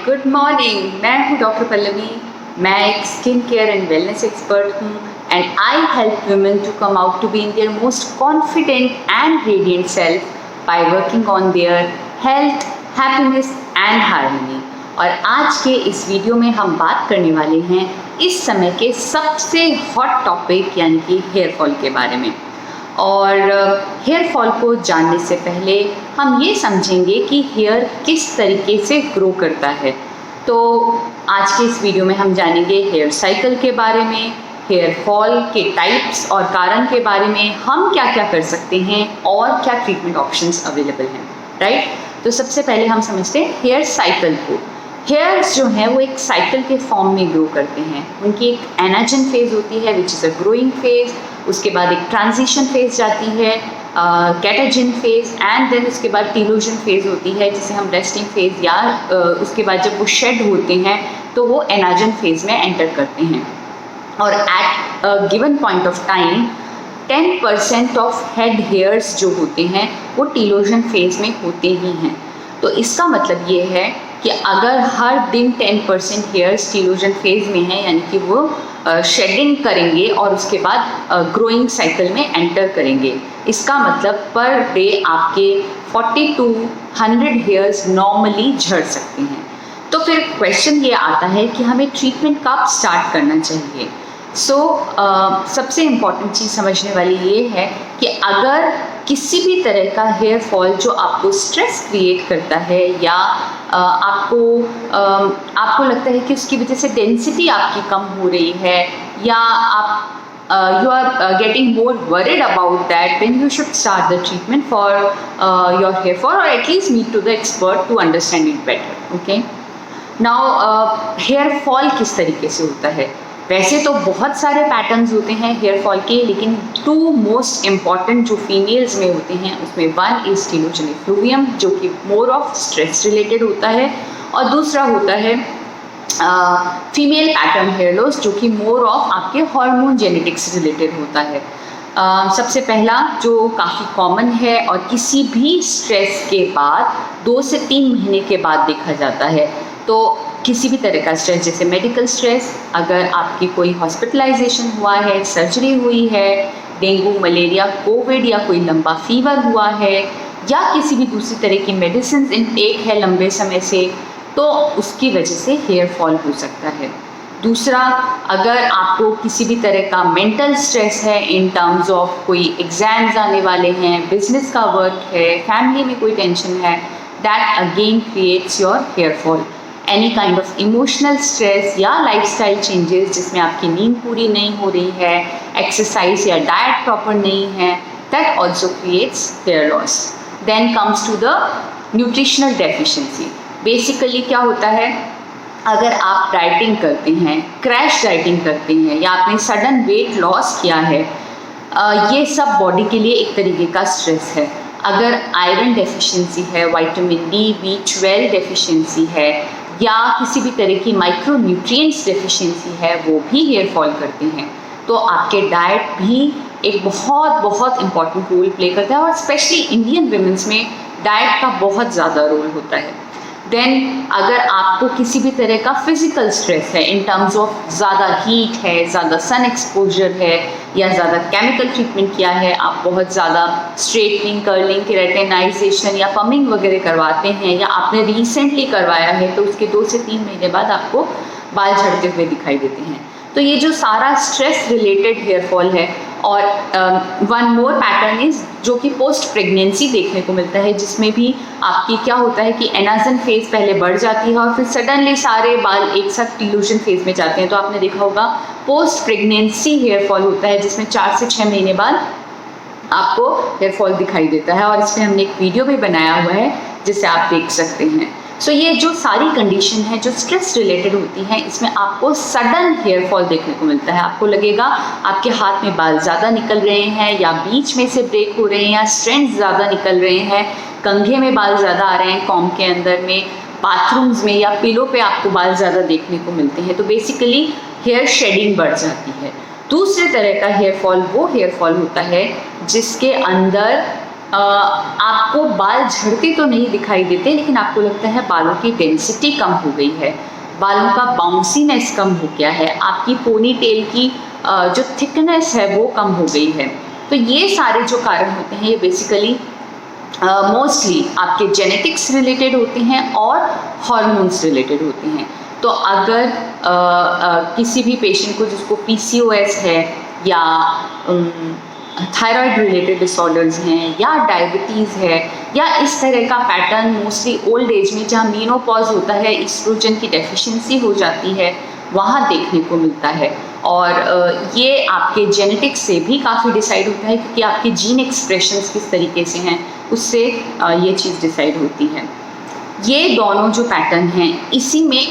Good morning. मैं हूँ doctor Pallavi. मैं एक skin care and wellness expert हूँ and I help women to come out to be in their most confident and radiant self by working on their health, happiness and harmony. और आज के इस video में हम बात करने वाले हैं इस समय के सबसे हॉट टॉपिक यानी कि हेयर फॉल के बारे में। और हेयर फॉल को जानने से पहले हम ये समझेंगे कि हेयर किस तरीके से ग्रो करता है। तो आज के इस वीडियो में हम जानेंगे हेयर साइकिल के बारे में, हेयर फॉल के टाइप्स और कारण के बारे में, हम क्या क्या कर सकते हैं और क्या ट्रीटमेंट ऑप्शंस अवेलेबल हैं, राइट। तो सबसे पहले हम समझते हैं हेयर साइकिल को। हेयर्स जो हैं वो एक साइकिल के फॉर्म में ग्रो करते हैं। उनकी एक एनाजन फेज होती है which is a growing phase, उसके बाद एक ट्रांजिशन फेज जाती है, कैटाजिन फेज, एंड देन उसके बाद टीलोजन फेज होती है जिसे हम रेस्टिंग फेज या उसके बाद जब वो शेड होते हैं तो वो एनाजन फेज में एंटर करते हैं। और at a given point of time 10% of head hairs जो होते हैं वो टीलोजन फेज में होते ही हैं। तो इसका मतलब ये है कि अगर हर दिन 10% हेयर्स टीलोजन फेज में हैं यानी कि वो शेडिंग करेंगे और उसके बाद ग्रोइंग साइकिल में एंटर करेंगे, इसका मतलब पर डे आपके 40 to 100 हेयर्स नॉर्मली झड़ सकते हैं। तो फिर क्वेश्चन ये आता है कि हमें ट्रीटमेंट कब स्टार्ट करना चाहिए। सबसे इम्पॉर्टेंट चीज़ समझने वाली ये है कि अगर किसी भी तरह का हेयर फॉल जो आपको स्ट्रेस क्रिएट करता है या आपको लगता है कि उसकी वजह से डेंसिटी आपकी कम हो रही है या आप you are getting more worried about that, then you should start the treatment for your hair fall or at least meet to the expert to understand it better. Okay, now hair fall किस तरीके से होता है। वैसे तो बहुत सारे patterns होते हैं हेयर फॉल के, लेकिन 2 मोस्ट इम्पॉर्टेंट जो फीमेल्स में होते हैं उसमें वन इज टीलोजन इफ्लूवियम जो कि मोर ऑफ स्ट्रेस रिलेटेड होता है, और दूसरा होता है फीमेल पैटर्न हेयर लॉस जो कि मोर ऑफ आपके हार्मोन जेनेटिक्स रिलेटेड होता है। सबसे पहला जो काफ़ी कॉमन है और किसी भी स्ट्रेस के बाद 2 से 3 महीने के बाद देखा जाता है। तो किसी भी तरह का स्ट्रेस जैसे मेडिकल स्ट्रेस, अगर आपकी कोई हॉस्पिटलाइजेशन हुआ है, सर्जरी हुई है, डेंगू, मलेरिया, कोविड या कोई लंबा फीवर हुआ है या किसी भी दूसरी तरह की मेडिसिन इनटेक है लंबे समय से, तो उसकी वजह से हेयर फॉल हो सकता है। दूसरा, अगर आपको किसी भी तरह का मेंटल स्ट्रेस है इन टर्म्स ऑफ कोई एग्ज़ाम्स आने वाले हैं, बिजनेस का वर्क है, फैमिली में कोई टेंशन है, that again creates your hair fall. Any kind of emotional stress या लाइफस्टाइल चेंजेस जिसमें आपकी नींद पूरी नहीं हो रही है, एक्सरसाइज या डाइट प्रॉपर नहीं है, that also creates hair loss. Then comes to the nutritional deficiency. Basically क्या होता है, अगर आप डाइटिंग करते हैं, क्रैश डाइटिंग करते हैं या आपने सडन वेट लॉस किया है, ये सब बॉडी के लिए एक तरीके का स्ट्रेस है। अगर आयरन डेफिशिएंसी है, विटामिन डी, B12 डेफिशिएंसी है या किसी भी तरह की माइक्रो न्यूट्रिएंट्स डेफिशिएंसी है, वो भी हेयर फॉल करते हैं। तो आपके डाइट भी एक बहुत बहुत इम्पॉर्टेंट रोल प्ले करता है और स्पेशली इंडियन विमेंस में डाइट का बहुत ज़्यादा रोल होता है। देन अगर आपको किसी भी तरह का फिजिकल स्ट्रेस है इन टर्म्स ऑफ ज़्यादा हीट है, ज़्यादा सन एक्सपोजर है या ज़्यादा केमिकल ट्रीटमेंट किया है, आप बहुत ज़्यादा स्ट्रेटनिंग, कर्लिंग, केराटिनाइजेशन या पमिंग वगैरह करवाते हैं या आपने रिसेंटली करवाया है, तो उसके 2 से 3 महीने बाद आपको बाल झड़ते हुए दिखाई देते हैं। तो ये जो सारा स्ट्रेस रिलेटेड हेयर फॉल है। और वन मोर पैटर्न इज जो कि पोस्ट प्रेगनेंसी देखने को मिलता है, जिसमें भी आपकी क्या होता है कि एनाजन फेज पहले बढ़ जाती है और फिर सडनली सारे बाल एक साथ टीलोजन फेज में जाते हैं। तो आपने देखा होगा पोस्ट प्रेगनेंसी हेयर फॉल होता है जिसमें 4 से 6 महीने बाद आपको हेयर फॉल दिखाई देता है, और इसमें हमने एक वीडियो भी बनाया हुआ है जिसे आप देख सकते हैं। सो ये जो सारी कंडीशन है जो स्ट्रेस रिलेटेड होती हैं, इसमें आपको सडन हेयर फॉल देखने को मिलता है। आपको लगेगा आपके हाथ में बाल ज़्यादा निकल रहे हैं या बीच में से ब्रेक हो रहे हैं या स्ट्रैंड्स ज़्यादा निकल रहे हैं, कंघे में बाल ज़्यादा आ रहे हैं, कॉम्ब के अंदर में, बाथरूम्स में या पिलो पे आपको बाल ज़्यादा देखने को मिलते हैं। तो बेसिकली हेयर शेडिंग बढ़ जाती है। दूसरे तरह का हेयर फॉल वो हेयर फॉल होता है जिसके अंदर आपको बाल झड़ते तो नहीं दिखाई देते, लेकिन आपको लगता है बालों की डेंसिटी कम हो गई है, बालों का बाउंसीनेस कम हो गया है, आपकी पोनी टेल की जो थिकनेस है वो कम हो गई है। तो ये सारे जो कारण होते हैं ये बेसिकली मोस्टली आपके जेनेटिक्स रिलेटेड होते हैं और हॉर्मोन्स रिलेटेड होते हैं। तो अगर किसी भी पेशेंट को जिसको PCOS है या थायराइड रिलेटेड डिसऑर्डर्स हैं या डायबिटीज़ है या इस तरह का पैटर्न मोस्टली ओल्ड एज में जहाँ मीनोपॉज होता है, एस्ट्रोजन की डेफिशिएंसी हो जाती है, वहाँ देखने को मिलता है। और ये आपके जेनेटिक्स से भी काफ़ी डिसाइड होता है, क्योंकि आपके जीन एक्सप्रेशंस किस तरीके से हैं उससे ये चीज़ डिसाइड होती है। ये दोनों जो पैटर्न हैं इसी में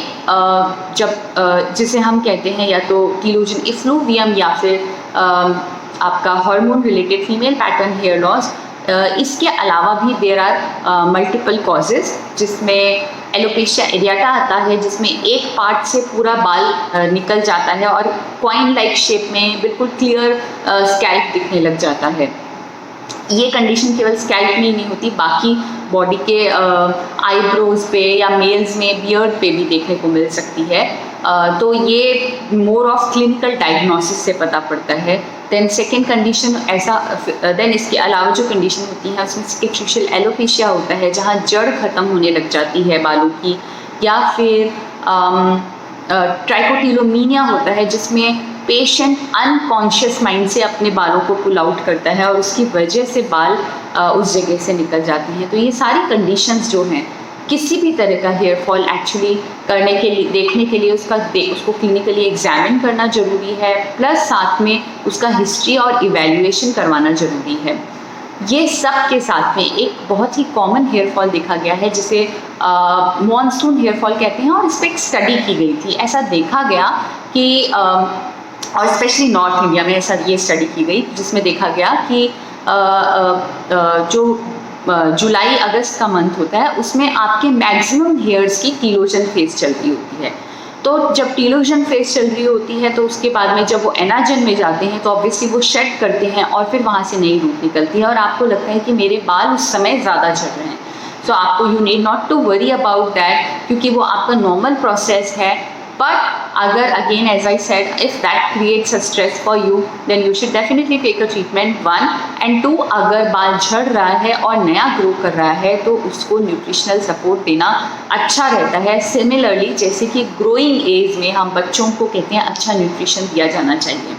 जब जिसे हम कहते हैं या तो टीलोजन इफ्लूवियम या फिर आपका hormone related female pattern hair loss, इसके अलावा भी देयर आर मल्टीपल कॉजेज़, जिसमें एलोपेशिया एरियाटा आता है, जिसमें एक पार्ट से पूरा बाल निकल जाता है और कॉइन लाइक शेप में बिल्कुल क्लियर स्कैल्प दिखने लग जाता है। ये कंडीशन केवल स्कैल्प में ही नहीं होती, बाकी बॉडी के आईब्रोज पे या मेल्स में बियर्ड पे भी देखने को मिल सकती है। तो ये मोर ऑफ क्लिनिकल डायग्नोसिस से पता पड़ता है। देन सेकेंड कंडीशन देन इसके अलावा जो कंडीशन होती है उसमें सिकेट्रिशियल एलोपेशिया होता है, जहाँ जड़ ख़त्म होने लग जाती है बालों की, या फिर ट्राइकोटिलोमीनिया होता है, जिसमें पेशेंट अनकॉन्शियस माइंड से अपने बालों को पुल आउट करता है और उसकी वजह से बाल उस जगह से निकल जाते हैं। तो ये सारी कंडीशंस जो हैं, किसी भी तरह का हेयर फॉल एक्चुअली करने के लिए, देखने के लिए उसको क्लिनिकली एग्जामिन करना ज़रूरी है, प्लस साथ में उसका हिस्ट्री और इवैल्यूएशन करवाना ज़रूरी है। ये सब के साथ में एक बहुत ही कॉमन हेयर फॉल देखा गया है, जिसे मॉनसून हेयर फॉल कहते हैं, और इस पर एक स्टडी की गई थी। ऐसा देखा गया कि और स्पेशली नॉर्थ इंडिया में ऐसा ये स्टडी की गई, जिसमें देखा गया कि जो जुलाई अगस्त का मंथ होता है उसमें आपके मैक्सिमम हेयर्स की टीलोजन फेज चल रही होती है। तो जब टीलोजन फेज चल रही होती है तो उसके बाद में जब वो एनाजन में जाते हैं तो ऑब्वियसली वो शेड करते हैं और फिर वहाँ से नई रूट निकलती है और आपको लगता है कि मेरे बाल उस समय ज़्यादा झड़ रहे हैं। सो आपको you need not to worry about that, क्योंकि वो आपका नॉर्मल प्रोसेस है। बट अगर again as I said, if that creates a stress for you, then you should definitely take a treatment 1 and 2, अगर बाल झड़ रहा है और नया ग्रो कर रहा है तो उसको न्यूट्रिशनल सपोर्ट देना अच्छा रहता है। सिमिलरली जैसे कि ग्रोइंग एज में हम बच्चों को कहते हैं अच्छा न्यूट्रिशन दिया जाना चाहिए,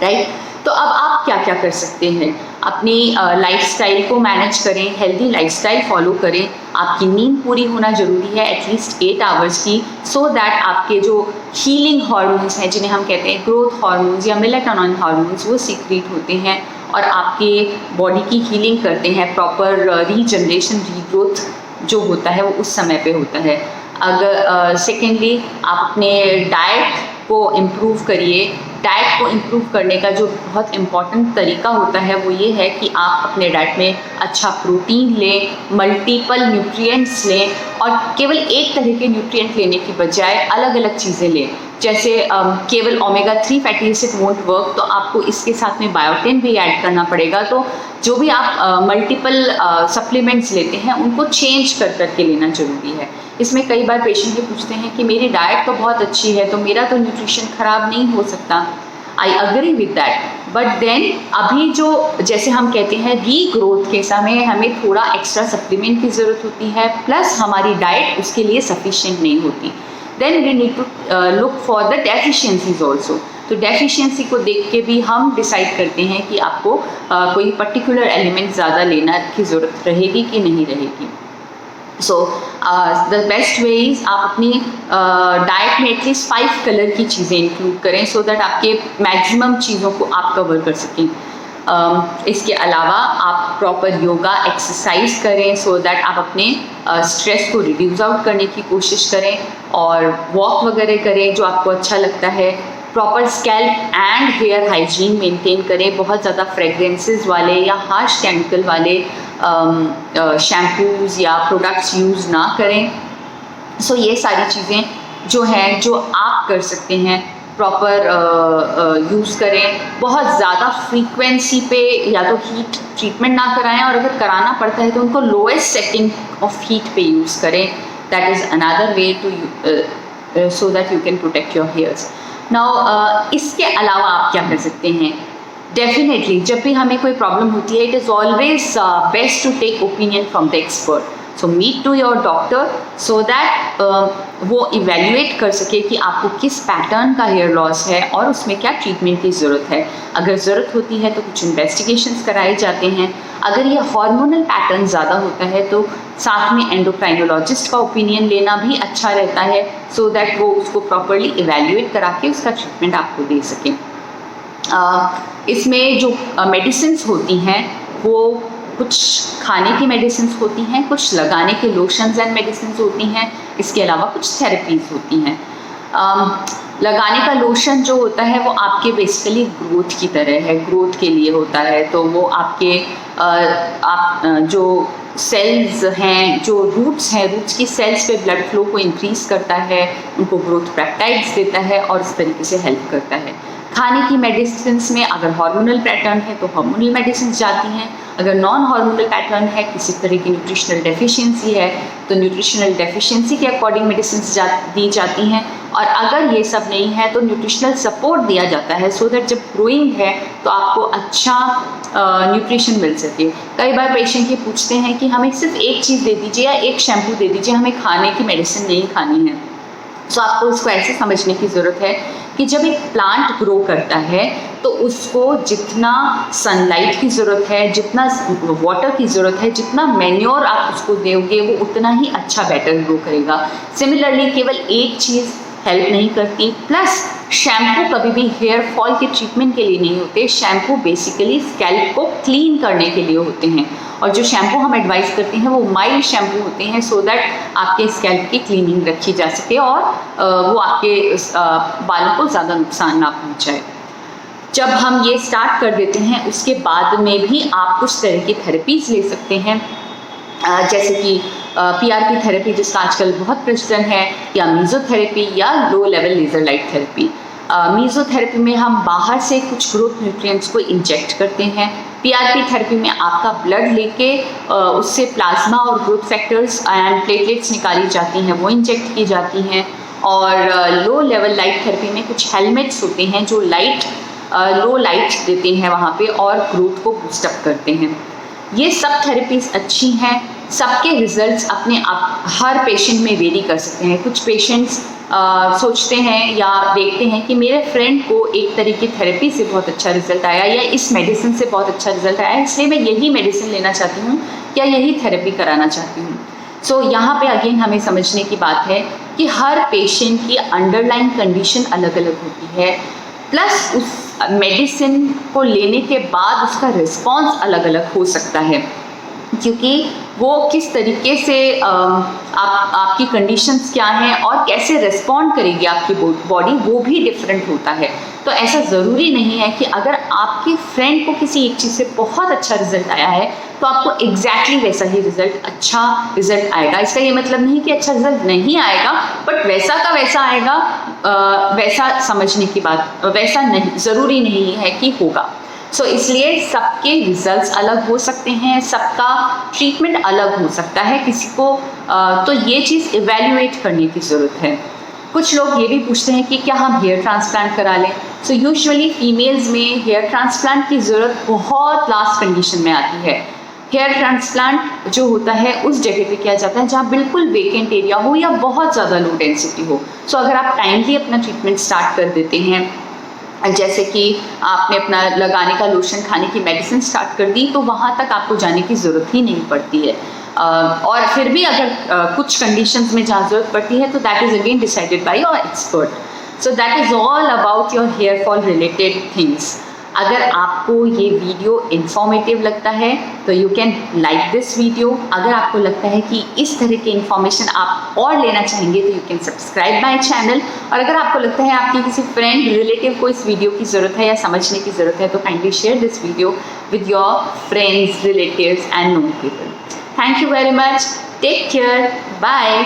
राइट। तो अब आप क्या क्या कर सकते हैं, अपनी लाइफस्टाइल को मैनेज करें, हेल्दी लाइफस्टाइल फॉलो करें, आपकी नींद पूरी होना ज़रूरी है एटलीस्ट 8 आवर्स की, सो दैट आपके जो हीलिंग हार्मोन्स हैं, जिन्हें हम कहते हैं ग्रोथ हार्मोन्स या मेलेटोनिन हार्मोन्स, वो सीक्रेट होते हैं और आपके बॉडी की हीलिंग करते हैं। प्रॉपर रीजनरेशन, रीग्रोथ जो होता है वो उस समय पे होता है। अगर सेकेंडली आप अपने डाइट को इम्प्रूव करिए। डाइट को इम्प्रूव करने का जो बहुत इम्पॉर्टेंट तरीका होता है वो ये है कि आप अपने डाइट में अच्छा प्रोटीन लें, मल्टीपल न्यूट्रिएंट्स लें और केवल एक तरह के न्यूट्रिएंट लेने की बजाय अलग अलग चीज़ें लें। जैसे केवल omega 3 fatty acid won't work, तो आपको इसके साथ में बायोटिन भी ऐड करना पड़ेगा। तो जो भी आप मल्टीपल सप्लीमेंट्स लेते हैं उनको चेंज कर करके लेना ज़रूरी है। इसमें कई बार पेशेंट ये पूछते हैं कि मेरी डाइट तो बहुत अच्छी है तो मेरा तो न्यूट्रिशन ख़राब नहीं हो सकता। I agree with that, but then अभी जो जैसे हम कहते हैं रीग्रोथ के समय हमें थोड़ा एक्स्ट्रा सप्लीमेंट की ज़रूरत होती है, प्लस हमारी डाइट उसके लिए सफिशिएंट नहीं होती। Then we need to look for the deficiencies also. तो डेफिशिएंसी को देख के भी हम डिसाइड करते हैं कि आपको कोई पर्टिकुलर एलिमेंट ज़्यादा लेना की ज़रूरत रहेगी कि नहीं रहेगी। So the best way is आप अपनी डाइट में एटलीस्ट 5 कलर की चीज़ें इंक्लूड करें, सो दैट आपके मैक्सिमम चीज़ों को आप कवर कर सकें। इसके अलावा आप प्रॉपर योगा एक्सरसाइज करें, सो दैट आप अपने स्ट्रेस को रिड्यूस आउट करने की कोशिश करें और वॉक वगैरह करें जो आपको अच्छा लगता है। Proper scalp and hair hygiene maintain करें, बहुत ज़्यादा फ्रेगरेंसेस वाले या हार्श केमिकल वाले शैम्पूज़ या प्रोडक्ट्स यूज़ ना करें। सो ये सारी चीज़ें जो हैं जो आप कर सकते हैं प्रॉपर यूज़ करें। बहुत ज़्यादा फ्रीक्वेंसी पे या तो हीट ट्रीटमेंट ना कराएं, और अगर कराना पड़ता है तो उनको लोएस्ट सेटिंग ऑफ हीट पे यूज़ करें। That is another way to so that you can protect your hairs. Now इसके अलावा आप क्या कर सकते हैं? डेफिनेटली जब भी हमें कोई प्रॉब्लम होती है, it is always best to take opinion from the expert. So meet to your doctor so that वो इवेल्युएट कर सके कि आपको किस पैटर्न का हेयर लॉस है और उसमें क्या ट्रीटमेंट की ज़रूरत है। अगर ज़रूरत होती है तो कुछ इन्वेस्टिगेशंस कराए जाते हैं। अगर ये हार्मोनल पैटर्न ज़्यादा होता है तो साथ में एंडोक्राइनोलॉजिस्ट का ओपिनियन लेना भी अच्छा रहता है, सो दैट वो उसको प्रॉपरली इवेल्युएट करा के उसका ट्रीटमेंट आपको दे सकें। इसमें जो मेडिसिन्स होती हैं वो कुछ खाने की मेडिसिन्स होती हैं, कुछ लगाने के लोशंस एंड मेडिसिन्स होती हैं, इसके अलावा कुछ थेरेपीज़ होती हैं। लगाने का लोशन जो होता है वो आपके बेसिकली ग्रोथ की तरह है, ग्रोथ के लिए होता है। तो वो आपके जो सेल्स हैं, जो रूट्स हैं, रूट्स की सेल्स पे ब्लड फ्लो को इंक्रीज़ करता है, उनको ग्रोथ पेप्टाइड्स देता है और इस तरीके से हेल्प करता है। खाने की मेडिसिन्स में अगर हार्मोनल पैटर्न है तो हार्मोनल मेडिसिन्स जाती हैं, अगर नॉन हार्मोनल पैटर्न है, किसी तरह की न्यूट्रिशनल डेफिशिएंसी है तो न्यूट्रिशनल डेफिशिएंसी के अकॉर्डिंग मेडिसिन्स दी जाती हैं। और अगर ये सब नहीं है तो न्यूट्रिशनल सपोर्ट दिया जाता है, सो दैट जब ग्रोइंग है तो आपको अच्छा न्यूट्रिशन मिल सके। कई बार पेशेंट ये पूछते हैं कि हमें सिर्फ एक चीज़ दे दीजिए या एक शैम्पू दे दीजिए, हमें खाने की मेडिसिन नहीं खानी है। सो आपको इसको ऐसे समझने की ज़रूरत है कि जब एक प्लांट ग्रो करता है तो उसको जितना सनलाइट की ज़रूरत है, जितना वाटर की ज़रूरत है, जितना मैन्योर आप उसको दोगे वो उतना ही अच्छा बेटर ग्रो करेगा। सिमिलरली केवल एक चीज़ हेल्प नहीं करती। प्लस शैम्पू कभी भी हेयर फॉल के ट्रीटमेंट के लिए नहीं होते। शैम्पू बेसिकली स्कैल्प को क्लीन करने के लिए होते हैं, और जो शैम्पू हम एडवाइस करते हैं वो माइल्ड शैम्पू होते हैं, सो दैट आपके स्कैल्प की क्लीनिंग रखी जा सके और वो आपके बालों को ज़्यादा नुकसान ना पहुँचाए। जब हम ये स्टार्ट कर देते हैं उसके बाद में भी आप कुछ तरह की थेरेपीज़ ले सकते हैं, जैसे कि PRP थेरेपी जिसका आजकल बहुत प्रचलन है, या मीज़ोथेरेपी या low level laser light therapy. Mesotherapy में हम बाहर से कुछ ग्रोथ न्यूट्रिएंट्स को इंजेक्ट करते हैं। PRP थेरेपी में आपका ब्लड लेके उससे प्लाज्मा और ग्रोथ फैक्टर्स एंड प्लेटलेट्स निकाली जाती हैं, वो इंजेक्ट की जाती हैं। और लो लेवल लाइट थेरेपी में कुछ हेलमेट्स होते हैं जो लो लाइट देते हैं वहाँ पे और ग्रोथ को बूस्टअप करते हैं। ये सब थेरेपीज़ अच्छी हैं, सबके रिजल्ट्स अपने आप हर पेशेंट में वेरी कर सकते हैं। कुछ पेशेंट्स सोचते हैं या देखते हैं कि मेरे फ्रेंड को एक तरह की थेरेपी से बहुत अच्छा रिजल्ट आया या इस मेडिसिन से बहुत अच्छा रिजल्ट आया, इसलिए मैं यही मेडिसिन लेना चाहती हूँ या यही थेरेपी कराना चाहती हूँ। सो यहाँ पे अगेन हमें समझने की बात है कि हर पेशेंट की अंडरलाइन कंडीशन अलग अलग होती है, प्लस उस मेडिसिन को लेने के बाद उसका रिस्पॉन्स अलग अलग हो सकता है, क्योंकि वो किस तरीके से आपकी कंडीशंस क्या हैं और कैसे रिस्पॉन्ड करेगी आपकी बॉडी, वो भी डिफरेंट होता है। तो ऐसा ज़रूरी नहीं है कि अगर आपके फ्रेंड को किसी एक चीज़ से बहुत अच्छा रिजल्ट आया है तो आपको एग्जैक्टली वैसा ही अच्छा रिजल्ट आएगा। इसका ये मतलब नहीं कि अच्छा रिजल्ट नहीं आएगा, बट वैसा का वैसा आएगा, वैसा समझने की बात, वैसा नहीं ज़रूरी नहीं है कि होगा। सो इसलिए सबके रिजल्ट्स अलग हो सकते हैं, सबका ट्रीटमेंट अलग हो सकता है, किसी को तो ये चीज़ इवैल्यूएट करने की ज़रूरत है। कुछ लोग ये भी पूछते हैं कि क्या हम हेयर ट्रांसप्लांट करा लें। सो यूजुअली फीमेल्स में हेयर ट्रांसप्लांट की ज़रूरत बहुत लास्ट कंडीशन में आती है। हेयर ट्रांसप्लांट जो होता है उस जगह पे किया जाता है जहाँ बिल्कुल वेकेंट एरिया हो या बहुत ज़्यादा लो डेंसिटी हो। सो अगर आप टाइमली अपना ट्रीटमेंट स्टार्ट कर देते हैं, जैसे कि आपने अपना लगाने का लोशन, खाने की मेडिसिन स्टार्ट कर दी, तो वहाँ तक आपको जाने की ज़रूरत ही नहीं पड़ती है। और फिर भी अगर कुछ कंडीशंस में जहाँ ज़रूरत पड़ती है तो that is again decided by your expert. So that is all about your hair fall related things. अगर आपको ये वीडियो इन्फॉर्मेटिव लगता है तो you can like this video. अगर आपको लगता है कि इस तरह की इन्फॉर्मेशन आप और लेना चाहेंगे तो you can subscribe my channel. और अगर आपको लगता है आपके किसी फ्रेंड रिलेटिव को इस वीडियो की ज़रूरत है या समझने की ज़रूरत है तो kindly share this video with your friends, relatives and known people. Thank you very much, take care, bye.